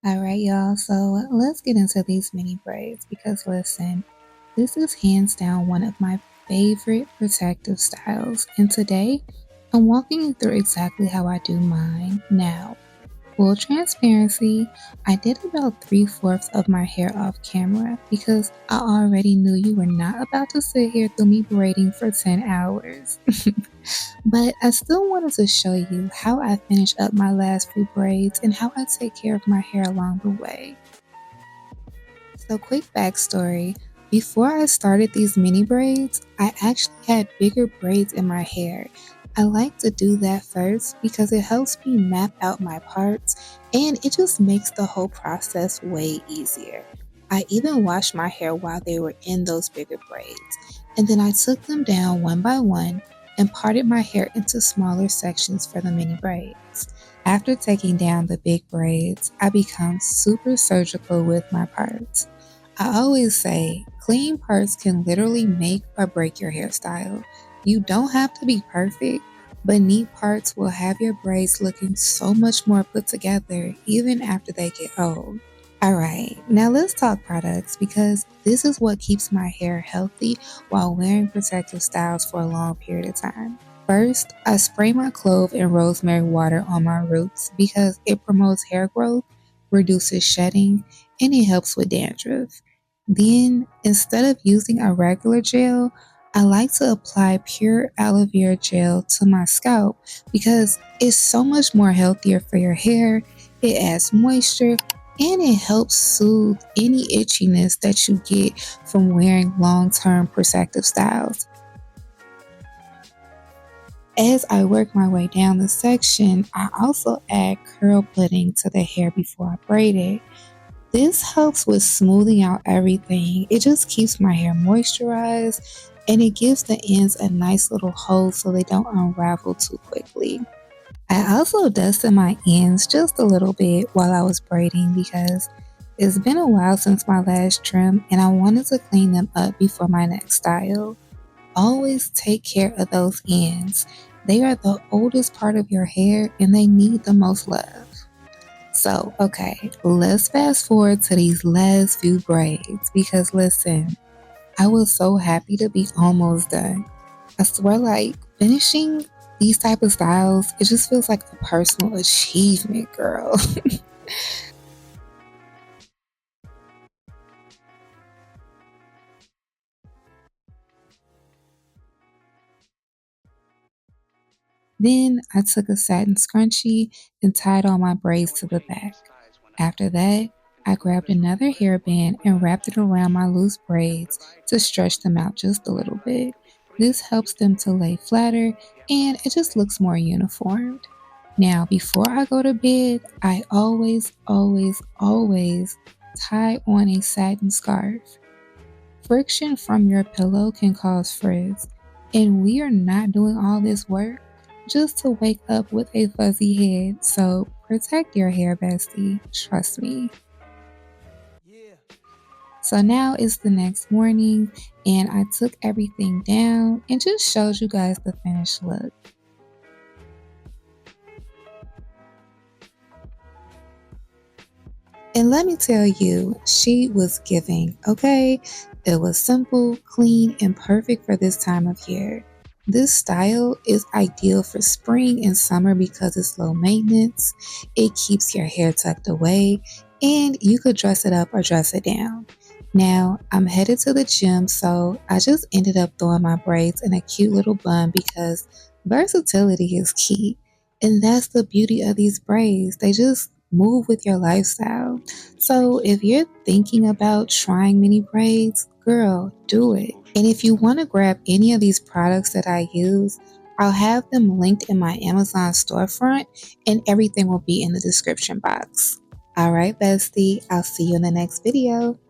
All right, y'all. So let's get into these mini braids because listen, this is hands down one of my favorite protective styles. And today I'm walking you through exactly how I do mine. Now, full transparency, I did about 3/4 of my hair off camera because I already knew you were not about to sit here through me braiding for 10 hours. But I still wanted to show you how I finish up my last few braids and how I take care of my hair along the way. So quick backstory, before I started these mini braids, I actually had bigger braids in my hair. I like to do that first because it helps me map out my parts and it just makes the whole process way easier. I even washed my hair while they were in those bigger braids, and then I took them down one by one and parted my hair into smaller sections for the mini braids. After taking down the big braids, I become super surgical with my parts. I always say clean parts can literally make or break your hairstyle. You don't have to be perfect, but neat parts will have your braids looking so much more put together even after they get old. Alright, now let's talk products because this is what keeps my hair healthy while wearing protective styles for a long period of time. First, I spray my clove and rosemary water on my roots because it promotes hair growth, reduces shedding, and it helps with dandruff. Then, instead of using a regular gel, I like to apply pure aloe vera gel to my scalp because it's so much more healthier for your hair. It adds moisture and it helps soothe any itchiness that you get from wearing long-term protective styles. As I work my way down the section, I also add curl pudding to the hair before I braid it. This helps with smoothing out everything. It just keeps my hair moisturized and it gives the ends a nice little hold so they don't unravel too quickly. I also dusted my ends just a little bit while I was braiding because it's been a while since my last trim and I wanted to clean them up before my next style. Always take care of those ends. They are the oldest part of your hair and they need the most love. So, okay, let's fast forward to these last few braids because listen, I was so happy to be almost done. I swear, like, finishing these type of styles, it just feels like a personal achievement, girl. Then I took a satin scrunchie and tied all my braids to the back. After that, I grabbed another hairband and wrapped it around my loose braids to stretch them out just a little bit. This helps them to lay flatter and it just looks more uniformed. Now, before I go to bed, I always tie on a satin scarf. Friction from your pillow can cause frizz, and we are not doing all this work just to wake up with a fuzzy head. So protect your hair, bestie. Trust me. So now it's the next morning, and I took everything down and just showed you guys the finished look. And let me tell you, she was giving, okay? It was simple, clean, and perfect for this time of year. This style is ideal for spring and summer because it's low maintenance, it keeps your hair tucked away, and you could dress it up or dress it down. Now, I'm headed to the gym, so I just ended up throwing my braids in a cute little bun because versatility is key. And that's the beauty of these braids. They just move with your lifestyle. So if you're thinking about trying mini braids, girl, do it. And if you want to grab any of these products that I use, I'll have them linked in my Amazon storefront and everything will be in the description box. All right, bestie, I'll see you in the next video.